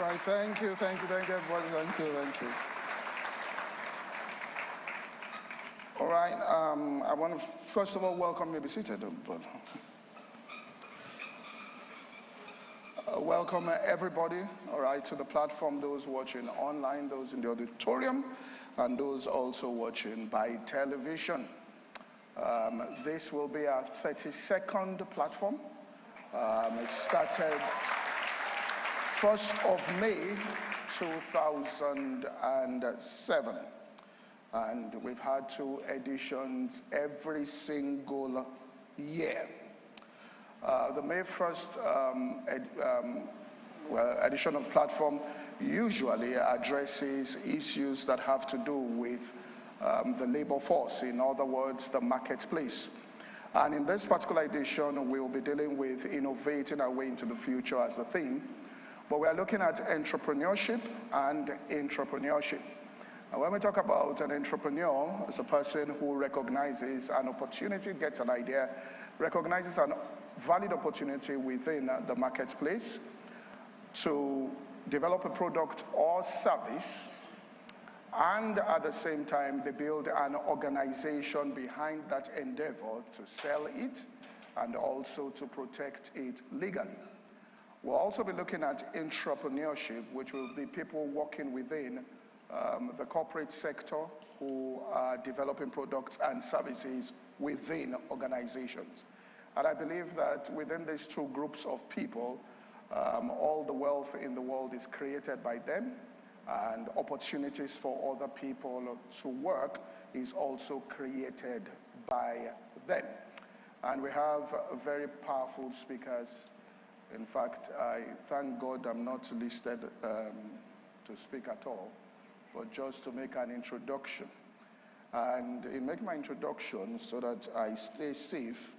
right, thank you, everybody, thank you. All right, I want to first of all welcome you. Be seated, but welcome everybody. All right, to the platform. Those watching online, those in the auditorium, and those also watching by television. This will be our 32nd platform. It started 1st of May 2007. And we've had 2 editions every single year. The May 1st edition of platform usually addresses issues that have to do with the labor force, in other words, the marketplace. And in this particular edition, we will be dealing with innovating our way into the future as the theme. But we are looking at entrepreneurship and intrapreneurship. And when we talk about an entrepreneur, it's a person who recognizes an opportunity, gets an idea, recognizes a valid opportunity within the marketplace to develop a product or service, and at the same time, they build an organization behind that endeavor to sell it and also to protect it legally. We'll also be looking at intrapreneurship, which will be people working within the corporate sector who are developing products and services within organizations. And I believe that within these 2 groups of people, all the wealth in the world is created by them, and opportunities for other people to work is also created by them. And we have very powerful speakers. In fact, I thank God I'm not listed to speak at all, but just to make an introduction. And in making my introduction, so that I stay safe,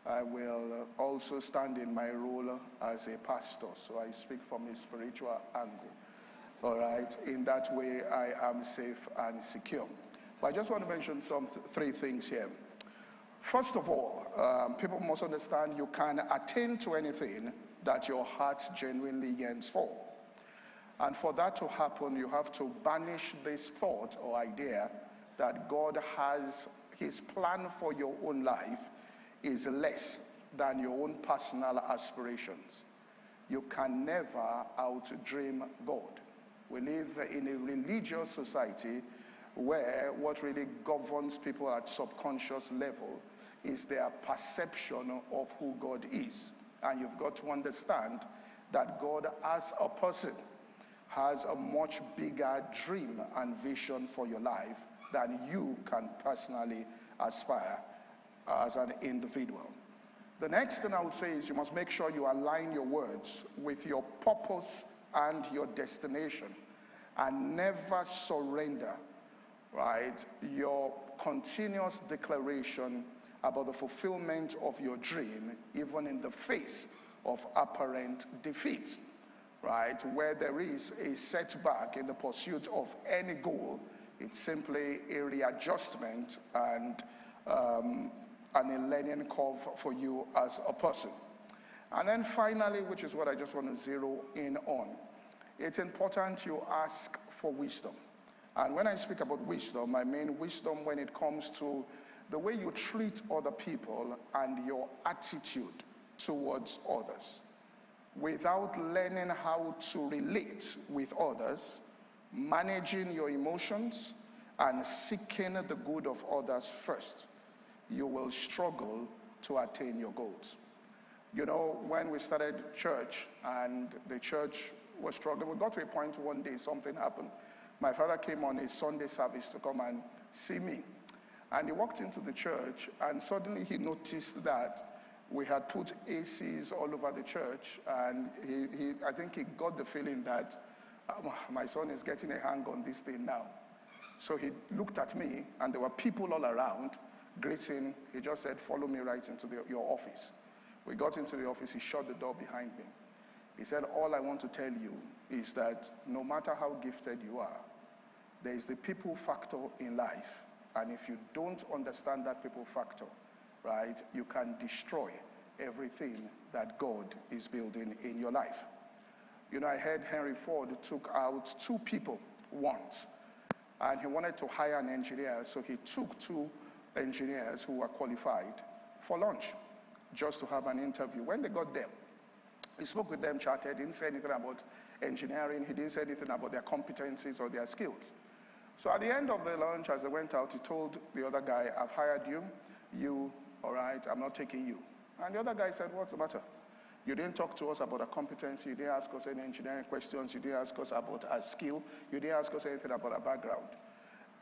I will also stand in my role as a pastor, so I speak from a spiritual angle. All right, in that way I am safe and secure. But I just want to mention 3 things here. First of all, people must understand you can attain to anything that your heart genuinely yearns for. And for that to happen, you have to banish this thought or idea that God has his plan for your own life is less than your own personal aspirations. You can never outdream God. We live in a religious society where what really governs people at subconscious level is their perception of who God is. And you've got to understand that God as a person has a much bigger dream and vision for your life than you can personally aspire as an individual. The next thing I would say is you must make sure you align your words with your purpose and your destination, and never surrender, right, your continuous declaration about the fulfillment of your dream, even in the face of apparent defeat. Right, where there is a setback in the pursuit of any goal, it's simply a readjustment and a learning curve for you as a person. And then finally, which is what I just want to zero in on, it's important you ask for wisdom. And when I speak about wisdom, I mean wisdom when it comes to the way you treat other people and your attitude towards others. Without learning how to relate with others, managing your emotions, and seeking the good of others first, you will struggle to attain your goals. You know, when we started church and the church was struggling, we got to a point one day something happened. My father came on a Sunday service to come and see me. And he walked into the church and suddenly he noticed that we had put ACs all over the church, and I think he got the feeling that my son is getting a hang on this thing now. So he looked at me, and there were people all around greeting. He just said, "Follow me right into your office." We got into the office. He shut the door behind me. He said, "All I want to tell you is that no matter how gifted you are, there is the people factor in life. And if you don't understand that people factor, right, you can destroy everything that God is building in your life." You know, I heard Henry Ford took out 2 people once, and he wanted to hire an engineer, so he took 2 engineers who were qualified for lunch just to have an interview. When they got there, he spoke with them, chatted, didn't say anything about engineering, he didn't say anything about their competencies or their skills. So at the end of the lunch, as they went out, he told the other guy, I've hired you, all right, I'm not taking you. And the other guy said, what's the matter? You didn't talk to us about our competency, you didn't ask us any engineering questions, you didn't ask us about our skill, you didn't ask us anything about our background.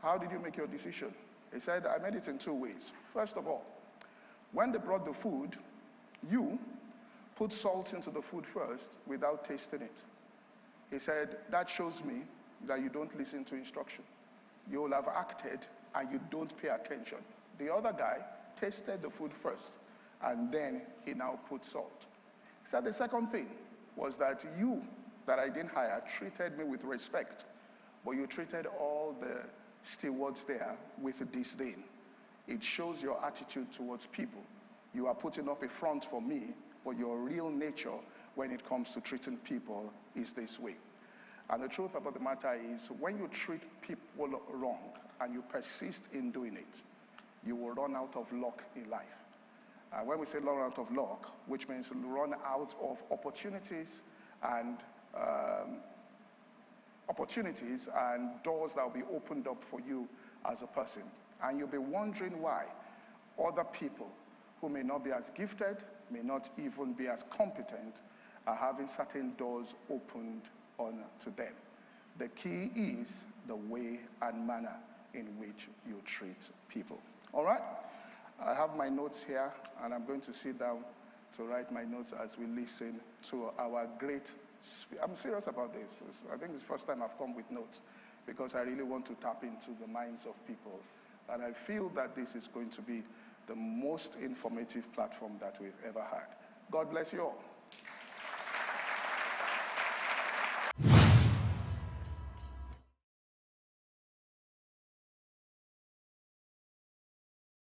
How did you make your decision? He said, I made it in 2 ways. First of all, when they brought the food, you put salt into the food first without tasting it. He said, that shows me that you don't listen to instruction. You will have acted and you don't pay attention. The other guy tasted the food first and then he now put salt. He said the second thing was that you, that I didn't hire, treated me with respect, but you treated all the stewards there with disdain. It shows your attitude towards people. You are putting up a front for me, but your real nature when it comes to treating people is this way. And the truth about the matter is, when you treat people wrong and you persist in doing it, you will run out of luck in life. And when we say run out of luck, which means run out of opportunities and doors that will be opened up for you as a person. And you'll be wondering why other people who may not be as gifted, may not even be as competent, are having certain doors opened onto them. The key is the way and manner in which you treat people. All right? I have my notes here, and I'm going to sit down to write my notes as we listen to our great speaker. I'm serious about this. I think it's the first time I've come with notes because I really want to tap into the minds of people. And I feel that this is going to be the most informative platform that we've ever had. God bless you all.